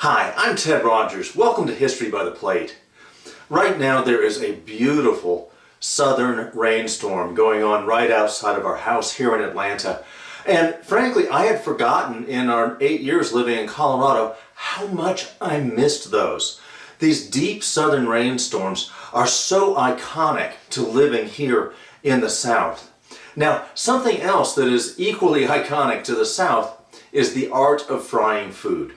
Hi, I'm Ted Rogers. Welcome to History by the Plate. Right now there is a beautiful southern rainstorm going on right outside of our house here in Atlanta. And frankly, I had forgotten in our 8 years living in Colorado how much I missed those. These deep southern rainstorms are so iconic to living here in the South. Now, something else that is equally iconic to the South is the art of frying food.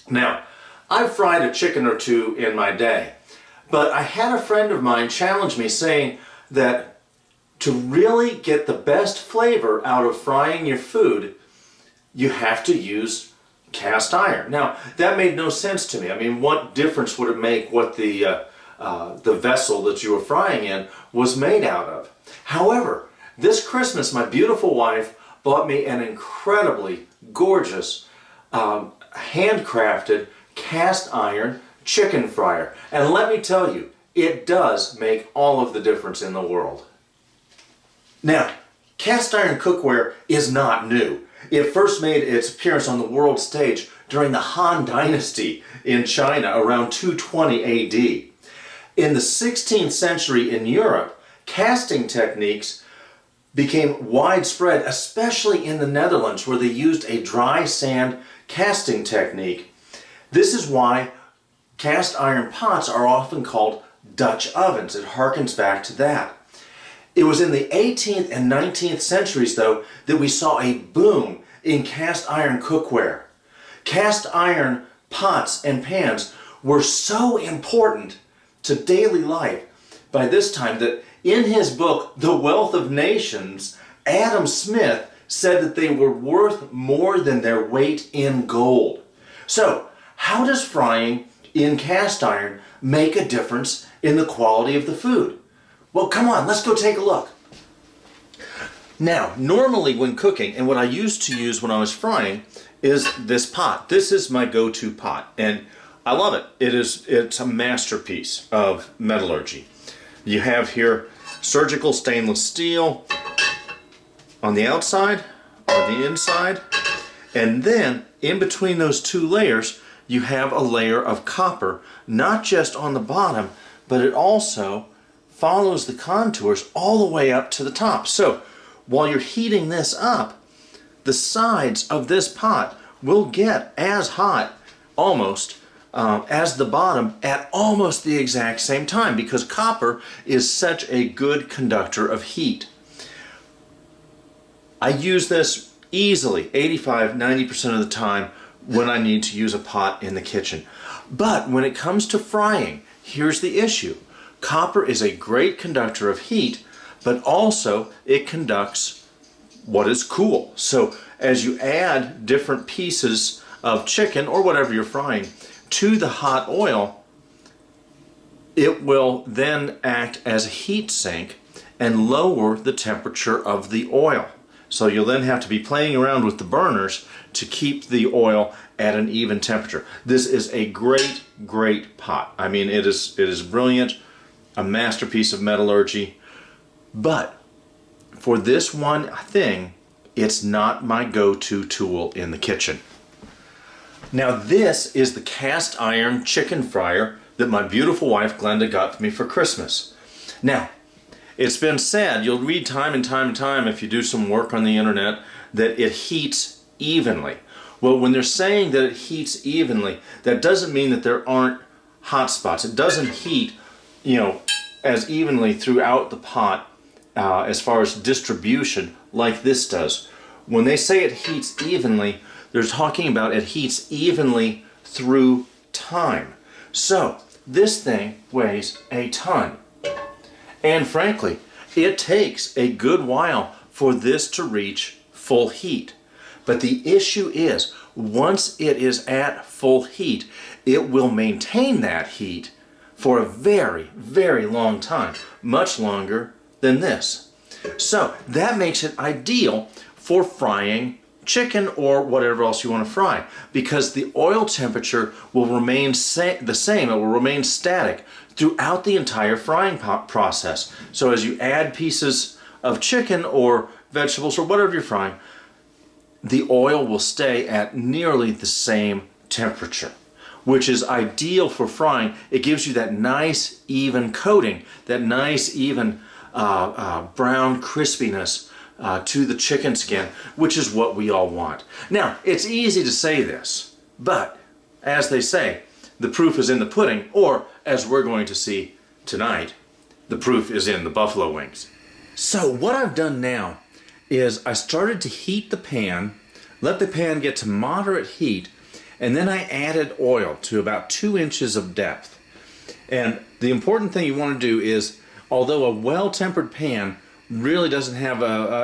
Now, I've fried a chicken or two in my day, but I had a friend of mine challenge me saying that to really get the best flavor out of frying your food, you have to use cast iron. Now, that made no sense to me. I mean, what difference would it make what the vessel that you were frying in was made out of? However, this Christmas, my beautiful wife bought me an incredibly gorgeous handcrafted cast iron chicken fryer. And let me tell you, it does make all of the difference in the world. Now, cast iron cookware is not new. It first made its appearance on the world stage during the Han Dynasty in China around 220 AD. In the 16th century in Europe, casting techniques became widespread, especially in the Netherlands, where they used a dry sand casting technique. This is why cast iron pots are often called Dutch ovens. It harkens back to that. It was in the 18th and 19th centuries, though, that we saw a boom in cast iron cookware. Cast iron pots and pans were so important to daily life by this time that in his book, The Wealth of Nations, Adam Smith said that they were worth more than their weight in gold. So, how does frying in cast iron make a difference in the quality of the food? Well, come on, let's go take a look. Now, normally when cooking, and what I used to use when I was frying, is this pot. This is my go-to pot, and I love it. It's a masterpiece of metallurgy. You have here surgical stainless steel on the outside or the inside, and then in between those two layers you have a layer of copper, not just on the bottom, but it also follows the contours all the way up to the top. So while you're heating this up, the sides of this pot will get as hot almost as the bottom at almost the exact same time, because copper is such a good conductor of heat. I use this easily 85–90% of the time when I need to use a pot in the kitchen. But when it comes to frying, here's the issue. Copper is a great conductor of heat, but also it conducts what is cool. So as you add different pieces of chicken or whatever you're frying to the hot oil, it will then act as a heat sink and lower the temperature of the oil. So you'll then have to be playing around with the burners to keep the oil at an even temperature. This is a great, great pot. I mean, it is brilliant, a masterpiece of metallurgy. But for this one thing, it's not my go-to tool in the kitchen. Now, this is the cast iron chicken fryer that my beautiful wife Glenda got for me for Christmas. Now, it's been said, you'll read time and time and time if you do some work on the internet, that it heats evenly. Well, when they're saying that it heats evenly, that doesn't mean that there aren't hot spots. It doesn't heat, as evenly throughout the pot as far as distribution like this does. When they say it heats evenly, they're talking about it heats evenly through time. So, this thing weighs a ton. And frankly, it takes a good while for this to reach full heat. But the issue is, once it is at full heat, it will maintain that heat for a very, very long time, much longer than this. So that makes it ideal for frying chicken or whatever else you want to fry, because the oil temperature will remain the same. It will remain static throughout the entire frying process. So as you add pieces of chicken or vegetables or whatever you're frying, the oil will stay at nearly the same temperature. which is ideal for frying. It gives you that nice even coating, that nice even brown crispiness to the chicken skin, which is what we all want. Now, it's easy to say this, but as they say, the proof is in the pudding, or as we're going to see tonight, the proof is in the buffalo wings. So what I've done now is I started to heat the pan, let the pan get to moderate heat, and then I added oil to about 2 inches of depth. And the important thing you want to do is, although a well-tempered pan really doesn't have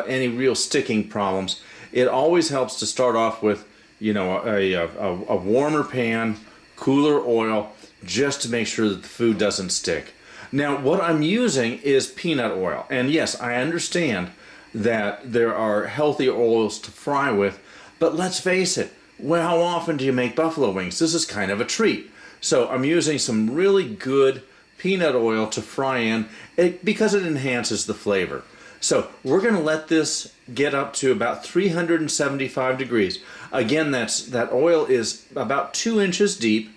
any real sticking problems, it always helps to start off with, you know, a warmer pan, cooler oil, just to make sure that the food doesn't stick. Now, what I'm using is peanut oil. And yes, I understand that there are healthy oils to fry with, but let's face it, well, how often do you make buffalo wings? This is kind of a treat. So I'm using some really good peanut oil to fry in because it enhances the flavor. So we're going to let this get up to about 375 degrees. Again, that oil is about 2 inches deep,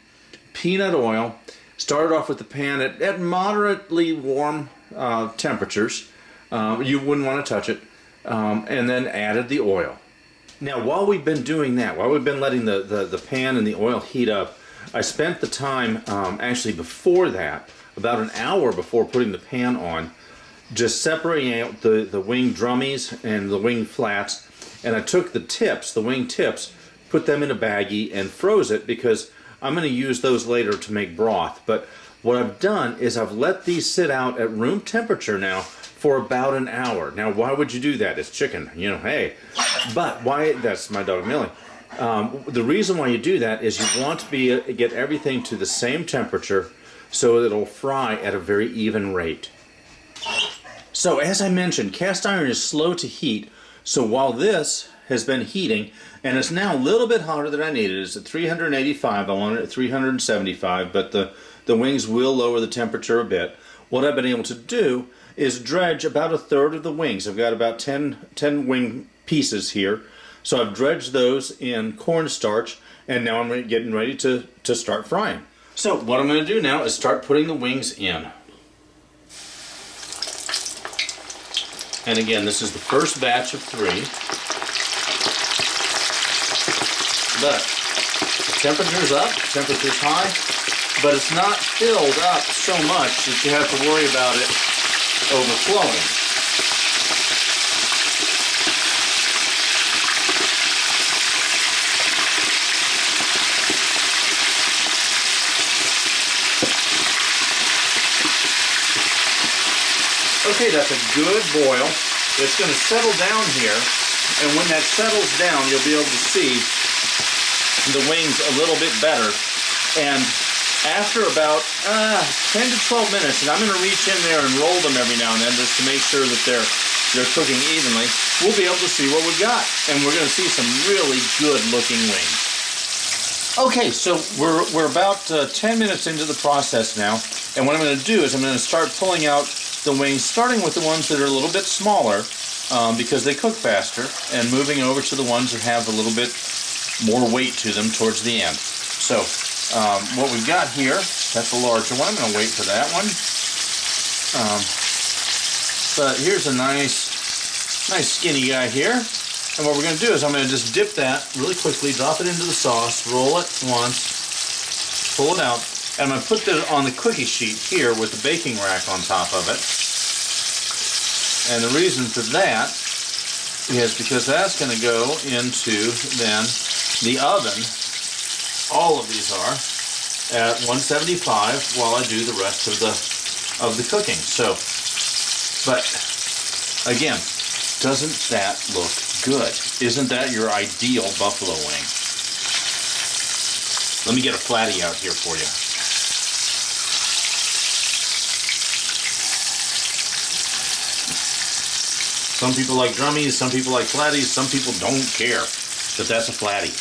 peanut oil. Started off with the pan at moderately warm temperatures. You wouldn't want to touch it. And then added the oil. Now, while we've been doing that, while we've been letting the pan and the oil heat up, I spent the time, actually before that, about an hour before putting the pan on, just separating out the wing drummies and the wing flats, and I took the tips, the wing tips, put them in a baggie and froze it because I'm going to use those later to make broth. But what I've done is I've let these sit out at room temperature now for about an hour. Now, why would you do that? It's chicken, you know, hey. But why, that's my dog Millie. The reason why you do that is you want to get everything to the same temperature so that it'll fry at a very even rate. So as I mentioned, cast iron is slow to heat, so while this has been heating, and it's now a little bit hotter than I needed, it's at 385, I want it at 375, but the wings will lower the temperature a bit. What I've been able to do is dredge about a third of the wings. I've got about 10 wing pieces here, so I've dredged those in cornstarch, and now I'm getting ready to start frying. So what I'm going to do now is start putting the wings in. And again, this is the first batch of 3. But the temperature's up, the temperature's high, but it's not filled up so much that you have to worry about it overflowing. Okay, that's a good boil. It's going to settle down here, and when that settles down, you'll be able to see the wings a little bit better. And after about 10 to 12 minutes, and I'm going to reach in there and roll them every now and then just to make sure that they're cooking evenly, we'll be able to see what we've got. And we're going to see some really good looking wings. Okay, so we're about 10 minutes into the process now, and what I'm going to do is I'm going to start pulling out the wings, starting with the ones that are a little bit smaller because they cook faster, and moving over to the ones that have a little bit more weight to them towards the end. So what we've got here, that's a larger one. I'm going to wait for that one. But here's a nice skinny guy here. And what we're going to do is I'm going to just dip that really quickly, drop it into the sauce, roll it once, pull it out, and I'm going to put that on the cookie sheet here with the baking rack on top of it. And the reason for that is because that's going to go into then the oven. All of these are at 175 while I do the rest of the cooking. So, but again, doesn't that look good? Isn't that your ideal buffalo wing? Let me get a flatty out here for you. Some people like drummies, some people like flatties, some people don't care that that's a flatty.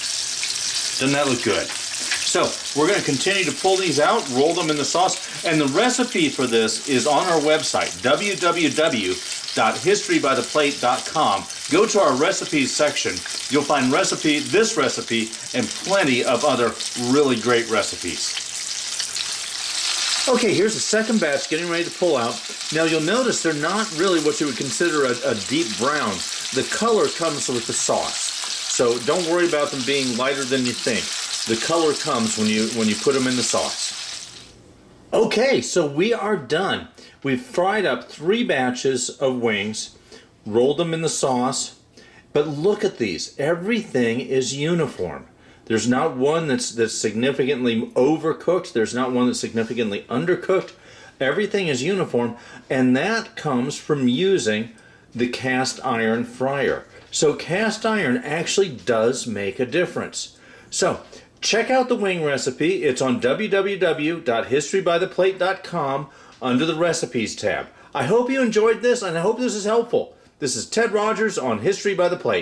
Doesn't that look good? So we're going to continue to pull these out, roll them in the sauce, and the recipe for this is on our website, www.historybytheplate.com. go to our recipes section. You'll find this recipe, and plenty of other really great recipes. Okay, here's the second batch getting ready to pull out. Now you'll notice they're not really what you would consider a deep brown. The color comes with the sauce. So don't worry about them being lighter than you think. The color comes when you put them in the sauce. Okay, so we are done. We've fried up 3 batches of wings, rolled them in the sauce, but look at these. Everything is uniform. There's not one that's significantly overcooked. There's not one that's significantly undercooked. Everything is uniform, and that comes from using the cast iron fryer. So cast iron actually does make a difference. So check out the wing recipe. It's on www.historybytheplate.com under the recipes tab. I hope you enjoyed this, and I hope this is helpful. This is Ted Rogers on History by the Plate.